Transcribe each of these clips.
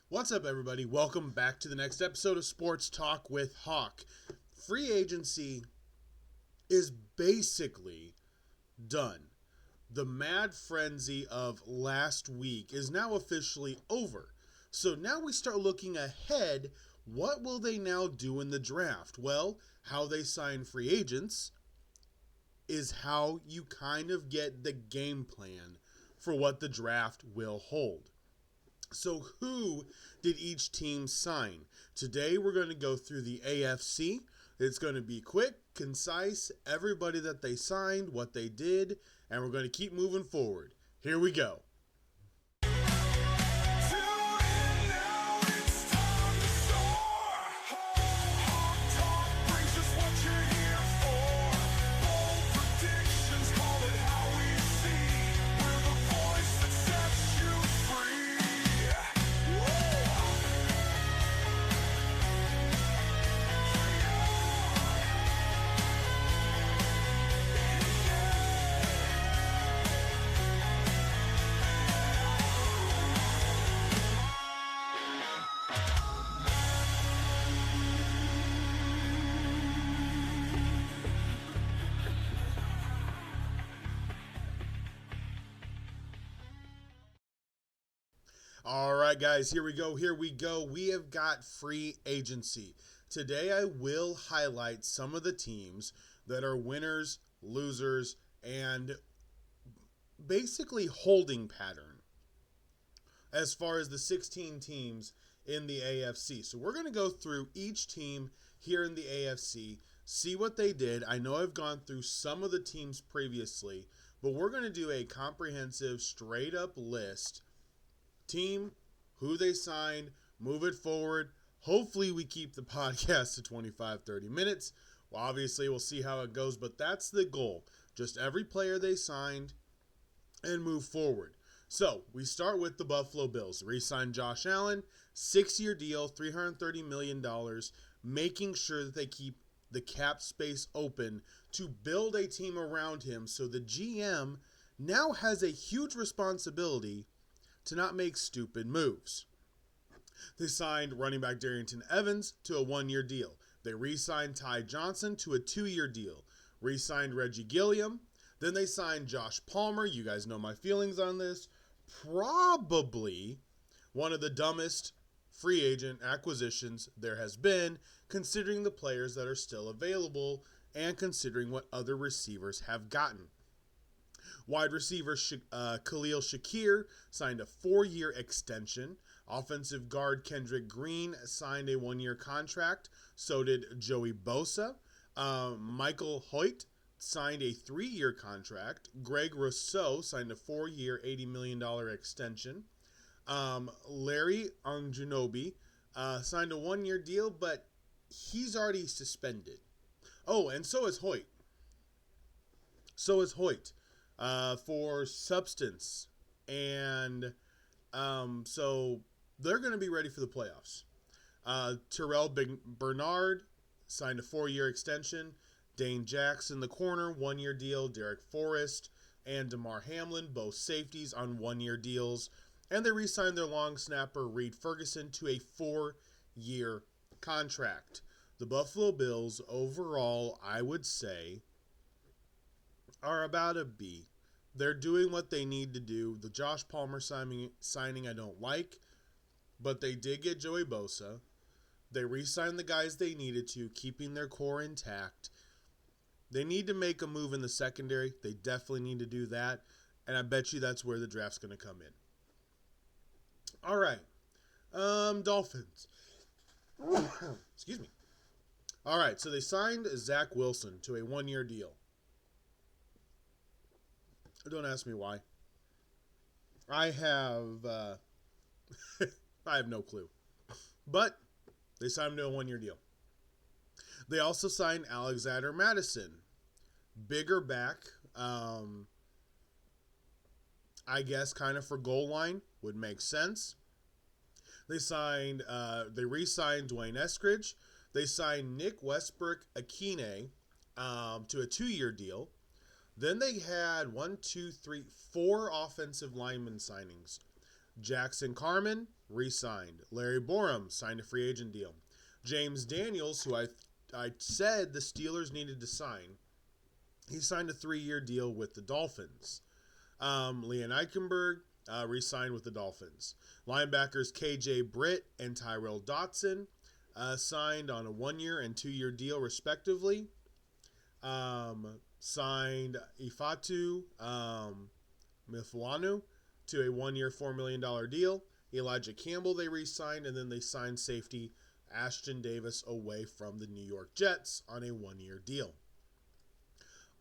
What's up, everybody? Welcome back to the next episode of Sports Talk with Hawk. Free agency is basically done. The mad frenzy of last week is now officially over. So now we start looking ahead. What will they now do in the draft? Well, how they sign free agents is how you kind of get the game plan for what the draft will hold. So, who did each team sign? Today, we're going to go through the AFC. It's going to be quick, concise, everybody that they signed, what they did, and we're going to keep moving forward. Here we go. All right, guys, here we go. We have got free agency. Today, I will highlight some of the teams that are winners, losers, and basically holding pattern as far as the 16 teams in the AFC. So we're going to go through each team here in the AFC, see what they did. I know I've gone through some of the teams previously, but we're going to do a comprehensive, straight up list. Team, who they signed, move it forward. Hopefully we keep the podcast to 25-30 minutes. Well, obviously we'll see how it goes, but that's the goal. Just every player they signed and move forward. So we start with the Buffalo Bills. Re-signed Josh Allen, 6-year deal, $330 million, making sure that they keep the cap space open to build a team around him. So the GM now has a huge responsibility to not make stupid moves. They signed running back Darrington Evans to a 1-year deal. They re-signed Ty Johnson to a 2-year deal. Re-signed Reggie Gilliam. Then they signed Josh Palmer. You guys know my feelings on this. Probably one of the dumbest free agent acquisitions there has been, considering the players that are still available and considering what other receivers have gotten. Wide receiver Khalil Shakir signed a 4-year extension. Offensive guard Kendrick Green signed a 1-year contract. So did Joey Bosa. Michael Hoyt signed a 3-year contract. Greg Rousseau signed a 4-year, $80 million extension. Larry Anjunobi signed a 1-year deal, but he's already suspended. Oh, and so is Hoyt. For substance. And so they're going to be ready for the playoffs. Terrell Bernard signed a 4-year extension. Dane Jackson, the corner, 1-year deal. Derek Forrest and DeMar Hamlin, both safeties, on 1-year deals. And they re-signed their long snapper, Reed Ferguson, to a 4-year contract. The Buffalo Bills, overall, I would say, are about a B. They're doing what they need to do. The Josh Palmer signing I don't like, but they did get Joey Bosa. They re-signed the guys they needed to, keeping their core intact. They need to make a move in the secondary. They definitely need to do that, and I bet you that's where the draft's going to come in. All right. Dolphins. Excuse me. All right, so they signed Zach Wilson to a 1-year deal. Don't ask me why. I have I have no clue. But they signed him to a 1-year deal. They also signed Alexander Madison. Bigger back. I guess kind of for goal line would make sense. They re-signed Dwayne Eskridge. They signed Nick Westbrook-Akine to a 2-year deal. Then they had 4 offensive lineman signings. Jackson Carman re-signed. Larry Borum signed a free agent deal. James Daniels, who I said the Steelers needed to sign, he signed a 3-year deal with the Dolphins. Leon Eichenberg re-signed with the Dolphins. Linebackers KJ Britt and Tyrell Dotson signed on a 1-year and 2-year deal respectively. Signed Ifatu Mifwanu to a 1-year, $4 million deal. Elijah Campbell they re-signed, and then they signed safety Ashton Davis away from the New York Jets on a 1-year deal.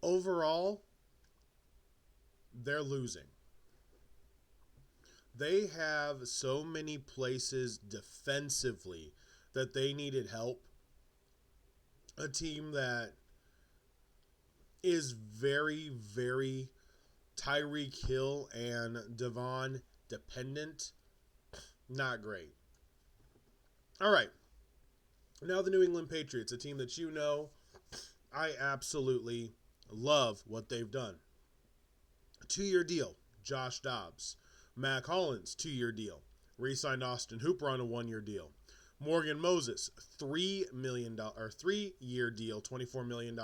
Overall, they're losing. They have so many places defensively that they needed help. A team that is very, very Tyreek Hill and Devon dependent. Not great. All right. Now the New England Patriots, a team that you know, I absolutely love what they've done. 2-year deal, Josh Dobbs. Mac Hollins, 2-year deal. Re-signed Austin Hooper on a 1-year deal. Morgan Moses, $3-year deal, $24 million.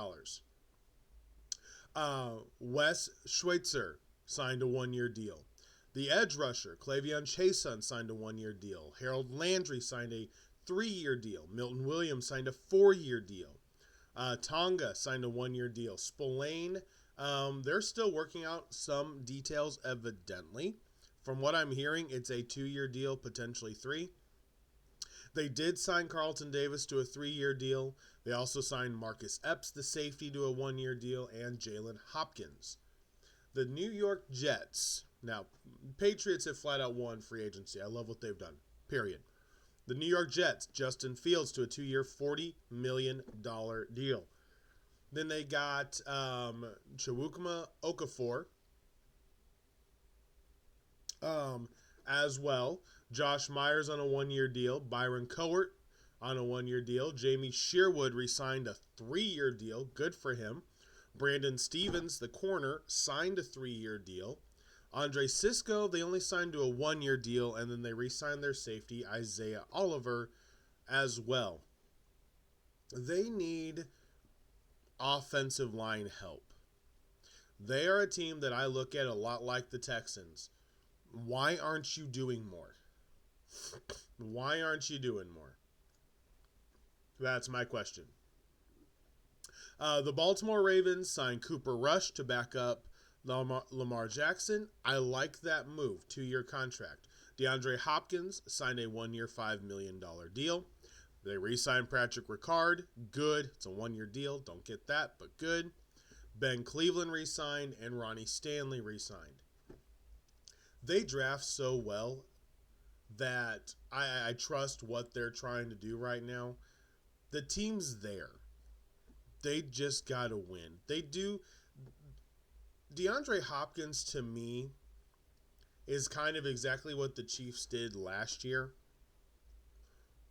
Wes Schweitzer signed a 1-year deal. The edge rusher, Clavion Chason, signed a 1-year deal. Harold Landry signed a 3-year deal. Milton Williams signed a 4-year deal. Tonga signed a 1-year deal. Spillane, they're still working out some details, evidently. From what I'm hearing, it's a 2-year deal, potentially 3. They did sign Carlton Davis to a 3-year deal. They also signed Marcus Epps, the safety, to a 1-year deal, and Jalen Hopkins. The New York Jets. Now, Patriots have flat out won free agency. I love what they've done, period. The New York Jets, Justin Fields to a 2-year, $40 million deal. Then they got Chukwuma Okafor as well. Josh Myers on a 1-year deal. Byron Cowart on a 1-year deal. Jamie Sherwood re-signed a 3-year deal. Good for him. Brandon Stevens, the corner, signed a 3-year deal. Andre Sisco, they only signed to a 1-year deal, and then they re-signed their safety, Isaiah Oliver, as well. They need offensive line help. They are a team that I look at a lot like the Texans. Why aren't you doing more? Why aren't you doing more? That's my question. The Baltimore Ravens signed Cooper Rush to back up Lamar Jackson. I like that move. 2-year contract. DeAndre Hopkins signed a 1-year, $5 million deal. They re-signed Patrick Ricard. Good. It's a 1-year deal. Don't get that, but good. Ben Cleveland re-signed and Ronnie Stanley re-signed. They draft so well that I trust what they're trying to do right now. The team's there. They just got to win. They do. DeAndre Hopkins, to me, is kind of exactly what the Chiefs did last year.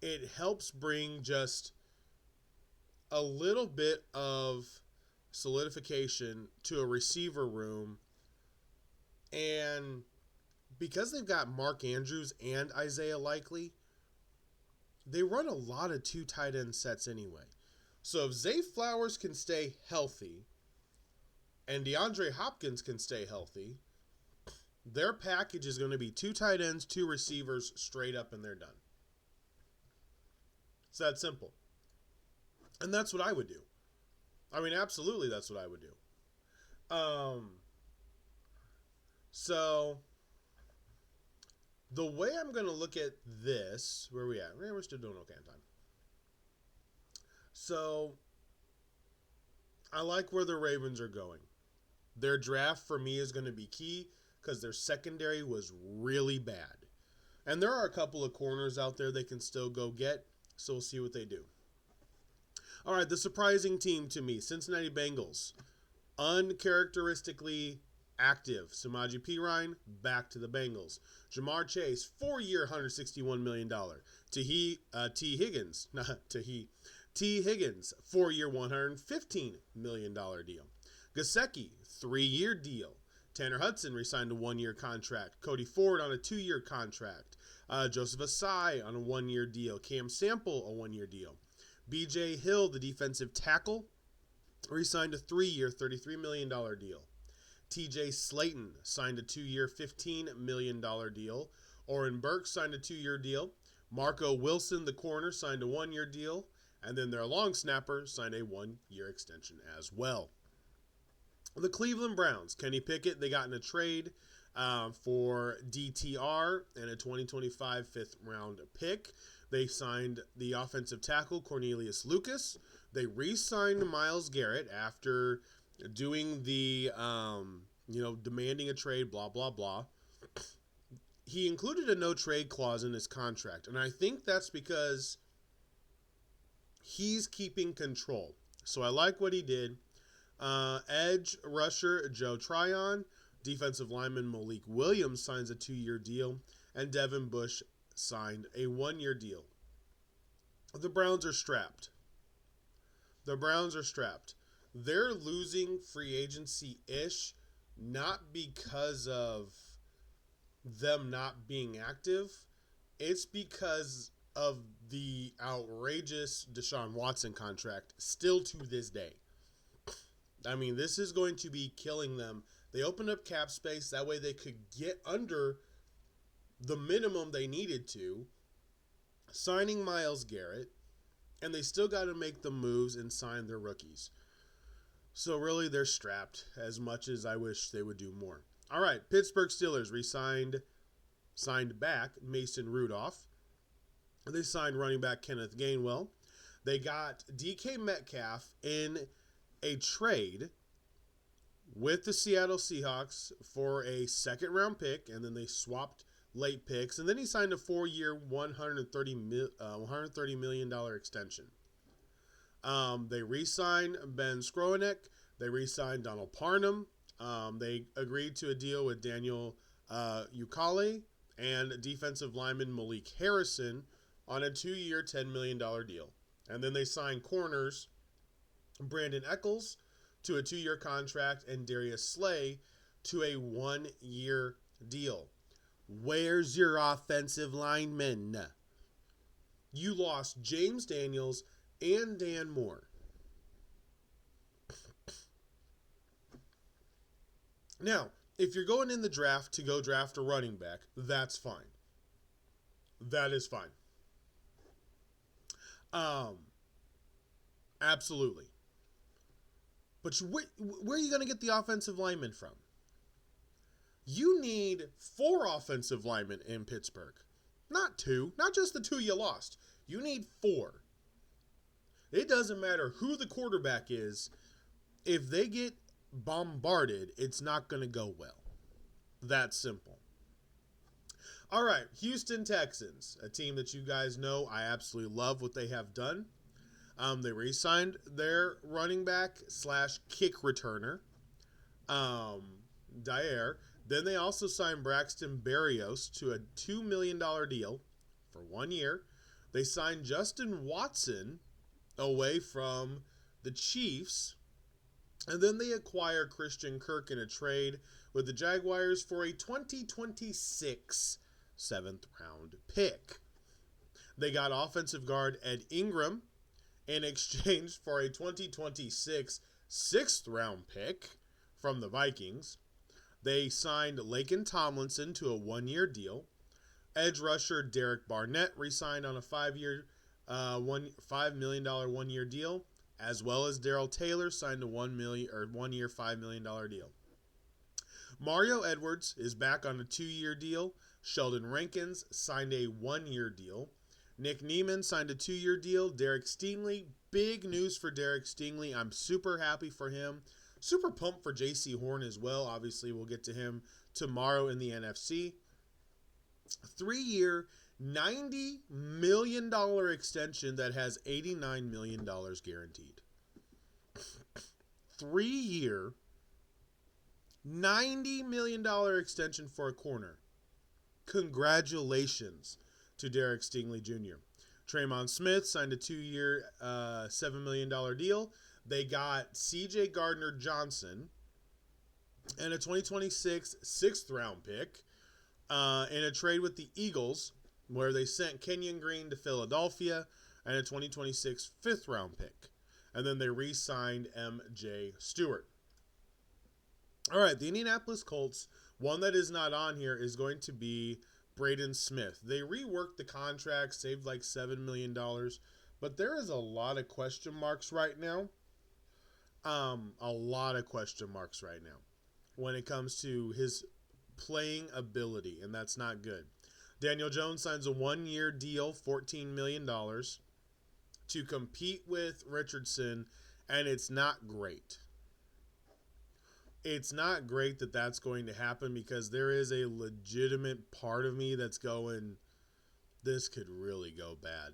It helps bring just a little bit of solidification to a receiver room. And because they've got Mark Andrews and Isaiah Likely, they run a lot of 2 tight end sets anyway. So if Zay Flowers can stay healthy and DeAndre Hopkins can stay healthy, their package is going to be 2 tight ends, 2 receivers straight up, and they're done. It's that simple. And that's what I would do. I mean, absolutely that's what I would do. So the way I'm going to look at this, where are we at? We're still doing okay on time. So I like where the Ravens are going. Their draft for me is going to be key because their secondary was really bad. And there are a couple of corners out there they can still go get, so we'll see what they do. All right, the surprising team to me, Cincinnati Bengals. Uncharacteristically active. Samaje Perine, back to the Bengals. Jamar Chase, 4-year, $161 million. T. Higgins, 4-year, $115 million deal. Gesicki, 3-year deal. Tanner Hudson re-signed a 1-year contract. Cody Ford on a 2-year contract. Joseph Asai on a 1-year deal. Cam Sample, a 1-year deal. B.J. Hill, the defensive tackle, re-signed a 3-year, $33 million deal. T.J. Slayton signed a 2-year, $15 million deal. Oren Burke signed a 2-year deal. Marco Wilson, the corner, signed a 1-year deal. And then their long snapper signed a 1-year extension as well. The Cleveland Browns, Kenny Pickett, they got in a trade for DTR and a 2025 fifth-round pick. They signed the offensive tackle, Cornelius Lucas. They re-signed Myles Garrett after doing the, demanding a trade, blah, blah, blah. He included a no-trade clause in his contract, and I think that's because he's keeping control. So I like what he did. Edge rusher Joe Tryon, defensive lineman Malik Williams signs a 2-year deal, and Devin Bush signed a 1-year deal. The Browns are strapped. They're losing free agency-ish, not because of them not being active. It's because of the outrageous Deshaun Watson contract still to this day. I mean, this is going to be killing them. They opened up cap space. That way they could get under the minimum they needed to, signing Myles Garrett, and they still got to make the moves and sign their rookies. So really, they're strapped as much as I wish they would do more. All right, Pittsburgh Steelers signed back Mason Rudolph. They signed running back Kenneth Gainwell. They got DK Metcalf in a trade with the Seattle Seahawks for a second-round pick, and then they swapped late picks, and then he signed a 4-year, $130 million extension. They re-signed Ben Skroenek. They re-signed Donald Parham. They agreed to a deal with Daniel Ukale and defensive lineman Malik Harrison on a 2-year, $10 million deal. And then they signed corners Brandon Eccles to a 2-year contract and Darius Slay to a 1-year deal. Where's your offensive lineman? You lost James Daniels and Dan Moore. Now, if you're going in the draft to go draft a running back, that's fine. That is fine. Absolutely. But where are you going to get the offensive linemen from? You need 4 offensive linemen in Pittsburgh. Not 2. Not just the 2 you lost. You need 4. It doesn't matter who the quarterback is. If they get bombarded, it's not going to go well. That simple. All right, Houston Texans, a team that you guys know I absolutely love what they have done. They re-signed their running back / kick returner, Dyer. Then they also signed Braxton Berrios to a $2 million deal for 1 year. They signed Justin Watson away from the Chiefs. And then they acquire Christian Kirk in a trade with the Jaguars for a 2026 7th-round pick. They got offensive guard Ed Ingram in exchange for a 2026 6th-round pick from the Vikings. They signed Laken Tomlinson to a 1-year deal. Edge rusher Derek Barnett re-signed on a 5-year, $5 million 1-year deal, as well as Darrell Taylor signed a 1-year, $5 million deal. Mario Edwards is back on a 2-year deal. Sheldon Rankins signed a 1-year deal. Nick Neiman signed a 2-year deal. Derek Stingley, big news for Derek Stingley. I'm super happy for him. Super pumped for J.C. Horn as well. Obviously, we'll get to him tomorrow in the NFC. 3-year, $90 million extension that has $89 million guaranteed. 3-year, $90 million extension for a corner. Congratulations to Derek Stingley Jr. Traymon Smith signed a 2-year, $7 million deal. They got C.J. Gardner-Johnson and a 2026 sixth round pick in a trade with the Eagles, where they sent Kenyon Green to Philadelphia, and a 2026 fifth round pick. And then they re signed MJ Stewart. All right, the Indianapolis Colts, one that is not on here is going to be Braden Smith. They reworked the contract, saved like $7 million, but there is a lot of question marks right now. A lot of question marks right now when it comes to his playing ability, and that's not good. Daniel Jones signs a 1-year deal, $14 million, to compete with Richardson, and it's not great. It's not great that that's going to happen because there is a legitimate part of me that's going, this could really go bad.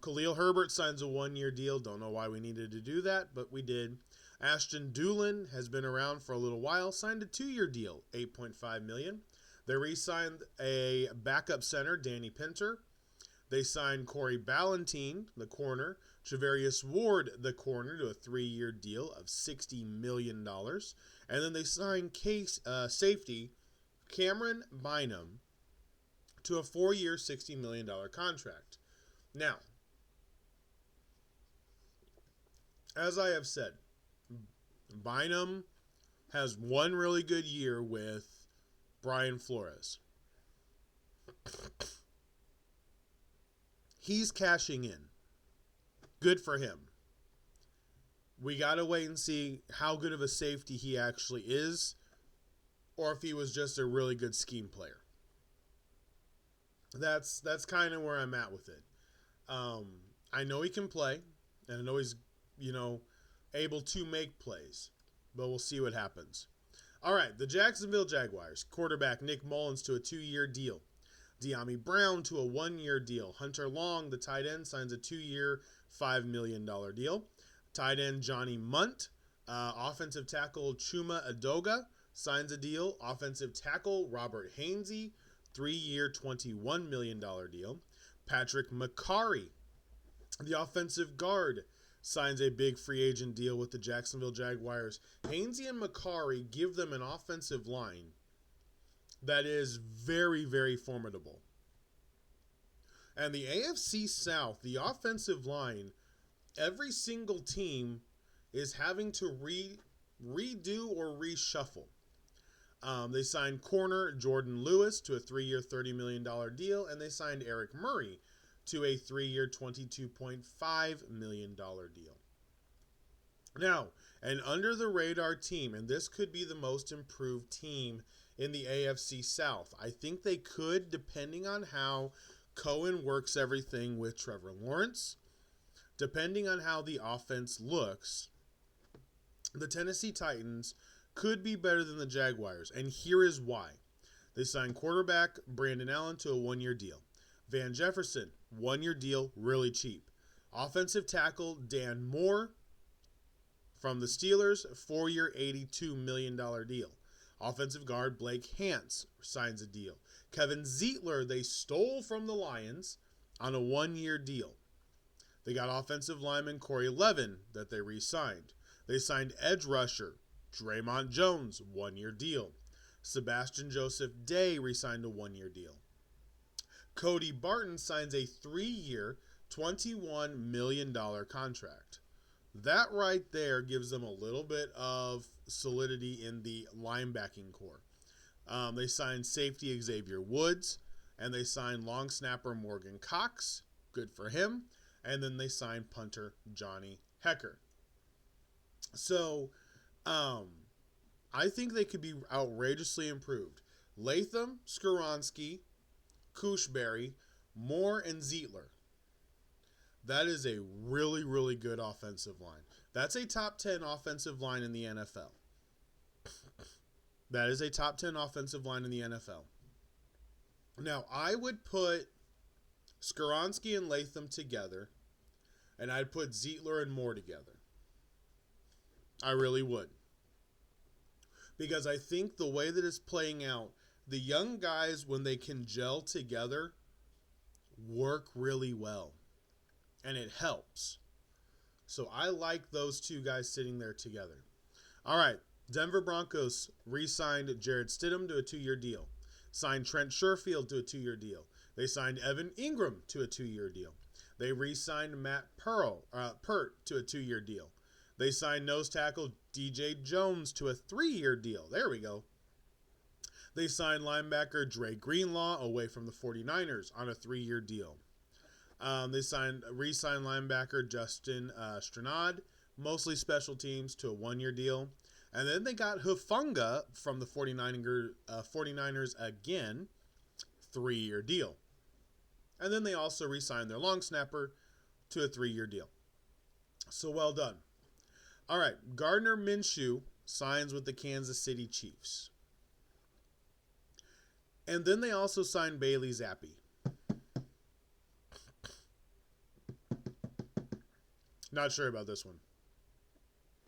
Khalil Herbert signs a 1-year deal. Don't know why we needed to do that, but we did. Ashton Dulin has been around for a little while, signed a 2-year deal, $8.5 million. They re-signed a backup center, Danny Pinter. They signed Corey Ballentine, the corner, Travarius Ward, the corner, to a 3-year deal of $60 million. And then they signed safety Cameron Bynum to a 4-year, $60 million contract. Now, as I have said, Bynum has one really good year with Brian Flores. He's cashing in. Good for him. We got to wait and see how good of a safety he actually is, or if he was just a really good scheme player. That's kind of where I'm at with it. I know he can play, and I know he's, able to make plays, but we'll see what happens. All right, the Jacksonville Jaguars, quarterback Nick Mullins to a 2-year deal. De'Ami Brown to a 1-year deal. Hunter Long, the tight end, signs a 2-year, $5 million deal. Tight end Johnny Munt. Offensive tackle Chuma Adoga signs a deal. Offensive tackle Robert Hainsey, 3-year, $21 million deal. Patrick McCarry, the offensive guard, signs a big free agent deal with the Jacksonville Jaguars. Hainsey and McCarry give them an offensive line that is very, very formidable. And the AFC South, the offensive line, every single team is having to redo or reshuffle. They signed corner Jordan Lewis to a 3-year, $30 million deal, and they signed Eric Murray to a 3-year, $22.5 million deal. Now, an under-the-radar team, and this could be the most improved team in the AFC South. I think they could, depending on how Cohen works everything with Trevor Lawrence, depending on how the offense looks, the Tennessee Titans could be better than the Jaguars, and here is why. They signed quarterback Brandon Allen to a 1-year deal. Van Jefferson, 1-year deal, really cheap. Offensive tackle Dan Moore from the Steelers, 4-year, $82 million deal. Offensive guard Blake Hance signs a deal. Kevin Zeitler, they stole from the Lions on a 1-year deal. They got offensive lineman Corey Levin that they re-signed. They signed edge rusher Draymond Jones, 1-year deal. Sebastian Joseph Day re-signed a 1-year deal. Cody Barton signs a 3-year, $21 million contract. That right there gives them a little bit of solidity in the linebacking core. They signed safety Xavier Woods, and they signed long snapper Morgan Cox. Good for him. And then they signed punter Johnny Hecker. So, I think they could be outrageously improved. Latham, Skoronski, Kushberry, Moore, and Zeitler. That is a really, really good offensive line. That's a top 10 offensive line in the NFL. That is a top 10 offensive line in the NFL. Now, I would put Skoronski and Latham together, and I'd put Zeitler and Moore together. I really would. Because I think the way that it's playing out, the young guys, when they can gel together, work really well. And it helps. So I like those two guys sitting there together. All right. Denver Broncos re-signed Jared Stidham to a 2-year deal. Signed Trent Sherfield to a 2-year deal. They signed Evan Ingram to a 2-year deal. They re-signed Matt Pert to a 2-year deal. They signed nose tackle DJ Jones to a 3-year deal. There we go. They signed linebacker Dre Greenlaw away from the 49ers on a 3-year deal. They re-signed linebacker Justin Stranad, mostly special teams, to a 1-year deal. And then they got Hufanga from the 49ers again, 3-year deal. And then they also re-signed their long snapper to a 3-year deal. So well done. All right, Gardner Minshew signs with the Kansas City Chiefs. And then they also signed Bailey Zappi. Not sure about this one.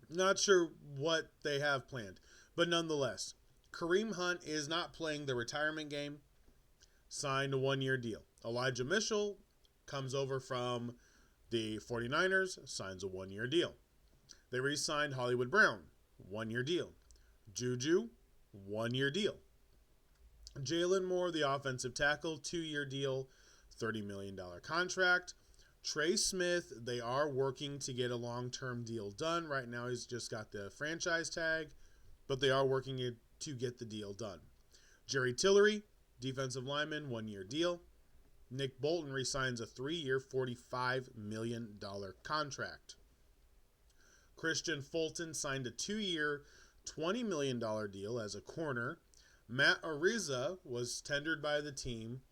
Not sure what they have planned. But nonetheless, Kareem Hunt is not playing the retirement game. Signed a 1-year deal. Elijah Mitchell comes over from the 49ers. Signs a 1-year deal. They re-signed Hollywood Brown. 1-year deal. Juju, 1-year deal. Jalen Moore, the offensive tackle, 2-year deal, $30 million contract. Trey Smith, they are working to get a long-term deal done. Right now, he's just got the franchise tag, but they are working to get the deal done. Jerry Tillery, defensive lineman, 1-year deal. Nick Bolton re-signs a 3-year, $45 million contract. Christian Fulton signed a 2-year, $20 million deal as a corner. Matt Ariza was tendered by the team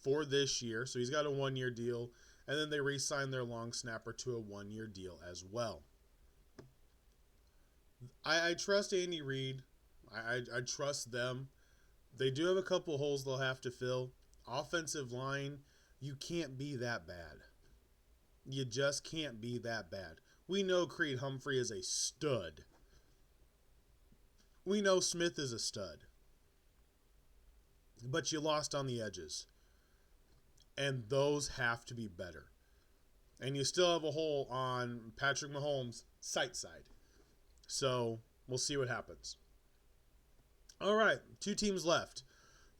for this year, so he's got a 1-year deal. And then they re-signed their long snapper to a 1-year deal as well. I trust Andy Reid. I trust them. They do have a couple holes they'll have to fill. Offensive line, you can't be that bad. You just can't be that bad. We know Creed Humphrey is a stud. We know Smith is a stud. But you lost on the edges. And those have to be better. And you still have a hole on Patrick Mahomes' sight side. So we'll see what happens. All right, 2 teams left.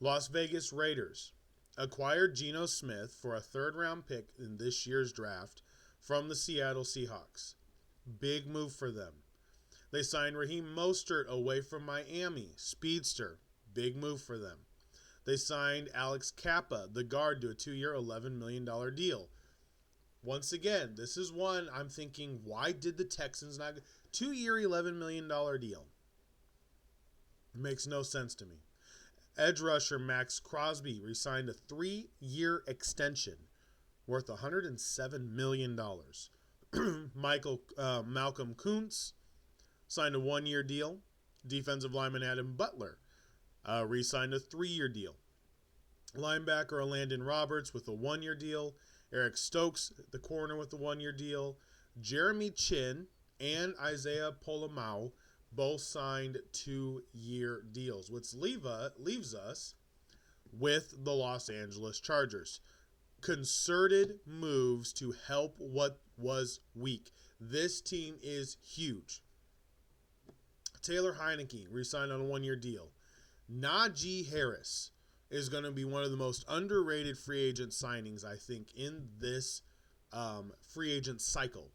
Las Vegas Raiders acquired Geno Smith for a 3rd-round pick in this year's draft from the Seattle Seahawks. Big move for them. They signed Raheem Mostert away from Miami. Speedster. Big move for them. They signed Alex Kappa, the guard, to a 2-year, $11 million deal. Once again, this is one I'm thinking, why did the Texans not... 2-year, $11 million deal. Makes no sense to me. Edge rusher Max Crosby re-signed a 3-year extension worth $107 million. Malcolm Kuntz signed a 1-year deal. Defensive lineman Adam Butler re-signed a 3-year deal. Linebacker Landon Roberts with a 1-year deal. Eric Stokes, the corner, with a 1-year deal. Jeremy Chin and Isaiah Polamau both signed 2-year deals, which leaves us with the Los Angeles Chargers. Concerted moves to help what was weak. This team is huge. Taylor Heineke re-signed on a 1-year deal. Najee Harris is going to be one of the most underrated free agent signings, I think, in this free agent cycle.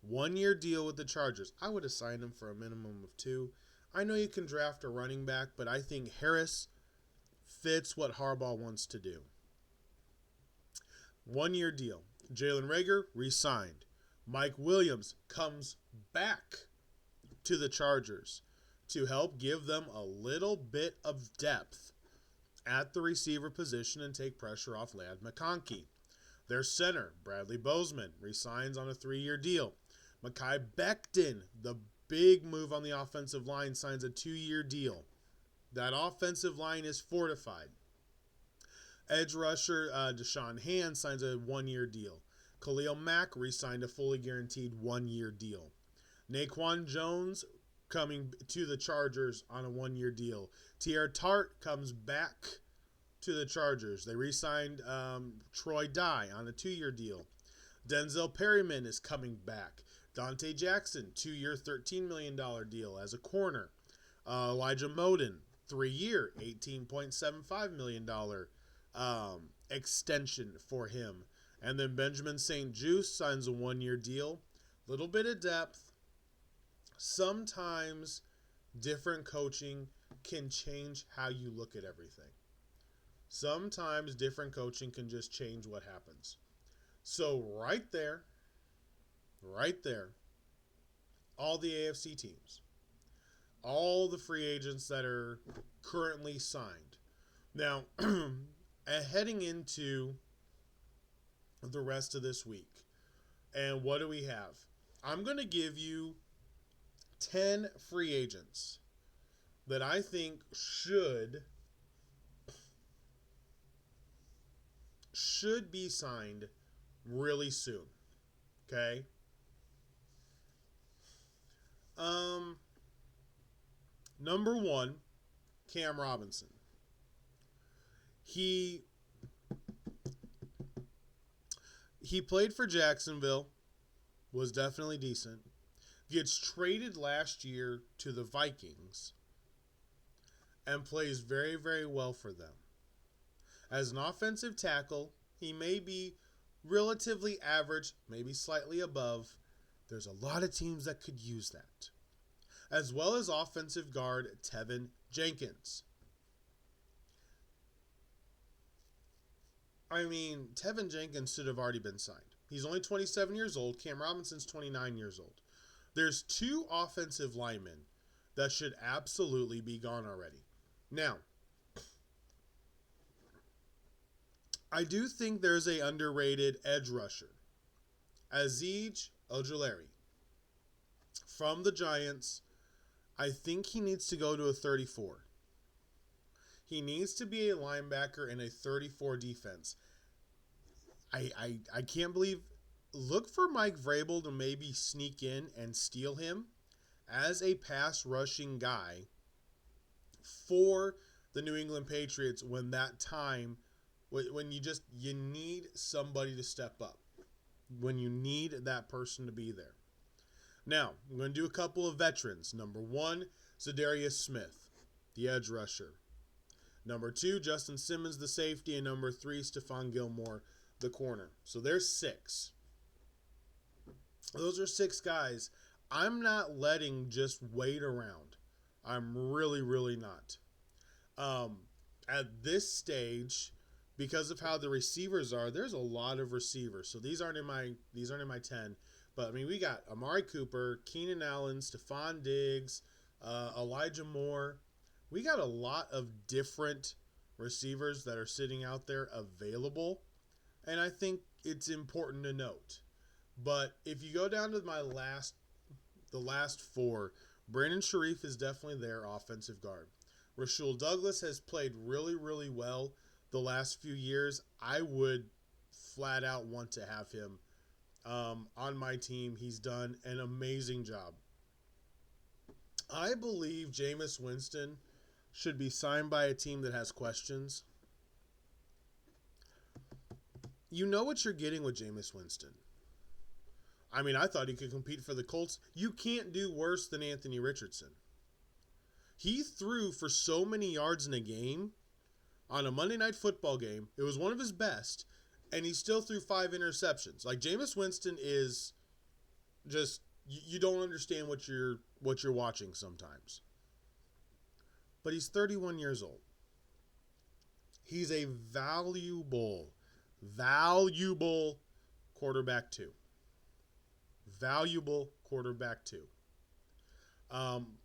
1-year deal with the Chargers. I would have signed him for a minimum of 2. I know you can draft a running back, but I think Harris fits what Harbaugh wants to do. 1-year deal. Jalen Reagor re-signed. Mike Williams comes back to the Chargers to help give them a little bit of depth at the receiver position and take pressure off Ladd McConkey. Their center, Bradley Bozeman, resigns on a 3-year deal. Mekhi Becton, the big move on the offensive line, signs a 2-year deal. That offensive line is fortified. Edge rusher Deshaun Hand signs a 1-year deal. Khalil Mack re-signed a fully guaranteed 1-year deal. Naquan Jones coming to the Chargers on a 1-year deal. Tier Tart comes back to the Chargers. They re-signed Troy Dye on a 2-year deal. Denzel Perryman is coming back. Dante Jackson, 2-year, $13 million deal as a corner. Elijah Moden, 3-year, $18.75 million extension for him. And then Benjamin St. Juste signs a 1-year deal. Little bit of depth. Sometimes different coaching can change how you look at everything. Sometimes different coaching can just change what happens. So right there, all the AFC teams, all the free agents that are currently signed. Now, heading into the rest of this week, and what do we have? I'm going to give you 10 free agents that I think should be signed really soon. Okay? Number 1, Cam Robinson. He played for Jacksonville, was definitely decent. Gets traded last year to the Vikings and plays very, very well for them. As an offensive tackle, he may be relatively average, maybe slightly above. There's a lot of teams that could use that. As well as offensive guard Tevin Jenkins. I mean, Tevin Jenkins should have already been signed. He's only 27 years old. Cam Robinson's 29 years old. There's 2 offensive linemen that should absolutely be gone already. Now, I do think there's a underrated edge rusher. Azeez Ojulari from the Giants. I think he needs to go to a 34. He needs to be a linebacker in a 34 defense. I can't believe. Look for Mike Vrabel to maybe sneak in and steal him as a pass rushing guy for the New England Patriots when that time, when you need somebody to step up, when you need that person to be there. Now, I'm going to do a couple of veterans. Number 1, Zadarius Smith, the edge rusher. Number 2, Justin Simmons, the safety. And number 3, Stephon Gilmore, the corner. So there's 6. Those are 6 guys. I'm not letting just wait around. I'm really, really not. At this stage, because of how the receivers are, there's a lot of receivers. So these aren't in my 10. But I mean, we got Amari Cooper, Keenan Allen, Stephon Diggs, Elijah Moore. We got a lot of different receivers that are sitting out there available. And I think it's important to note. But if you go down to the last 4, Brandon Sharif is definitely their offensive guard. Rasul Douglas has played really, really well the last few years. I would flat out want to have him on my team. He's done an amazing job. I believe Jameis Winston should be signed by a team that has questions. You know what you're getting with Jameis Winston. I mean, I thought he could compete for the Colts. You can't do worse than Anthony Richardson. He threw for so many yards in a game on a Monday Night Football game. It was one of his best, and he still threw 5 interceptions. Like, Jameis Winston is just, you don't understand what you're watching sometimes. But he's 31 years old. He's a valuable quarterback too. Valuable quarterback too.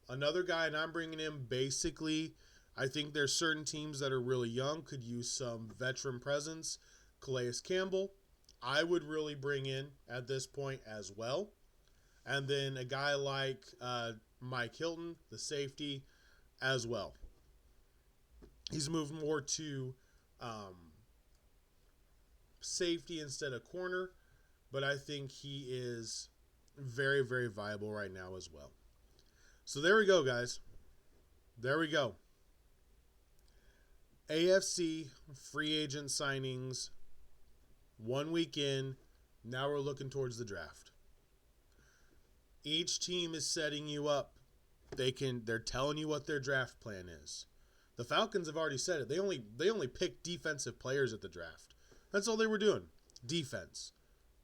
Another guy, and I'm bringing in basically, I think there's certain teams that are really young, could use some veteran presence. Calais Campbell, I would really bring in at this point as well. And then a guy like Mike Hilton, the safety, as well. He's moved more to safety instead of corner, but I think he is very, very viable right now as well. So there we go, guys. There we go. AFC free agent signings, 1 week in. Now we're looking towards the draft. Each team is setting you up. They're telling you what their draft plan is. The Falcons have already said it. They only picked defensive players at the draft. That's all they were doing. Defense.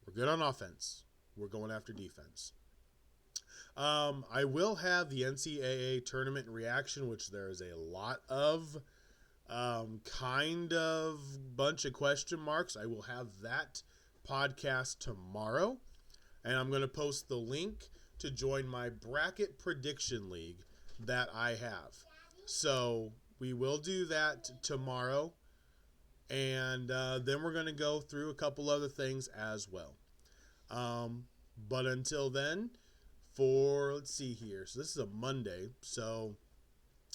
We're good on offense. We're going after defense. I will have the NCAA tournament reaction, which there is a lot of kind of bunch of question marks. I will have that podcast tomorrow, and I'm going to post the link to join my bracket prediction league that I have. So we will do that tomorrow, and then we're going to go through a couple other things as well. But until then, let's see here. So this is a Monday. So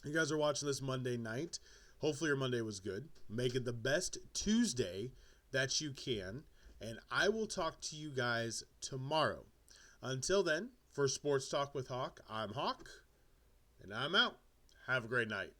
you guys are watching this Monday night. Hopefully your Monday was good. Make it the best Tuesday that you can. And I will talk to you guys tomorrow. Until then, for Sports Talk with Hawk, I'm Hawk. And I'm out. Have a great night.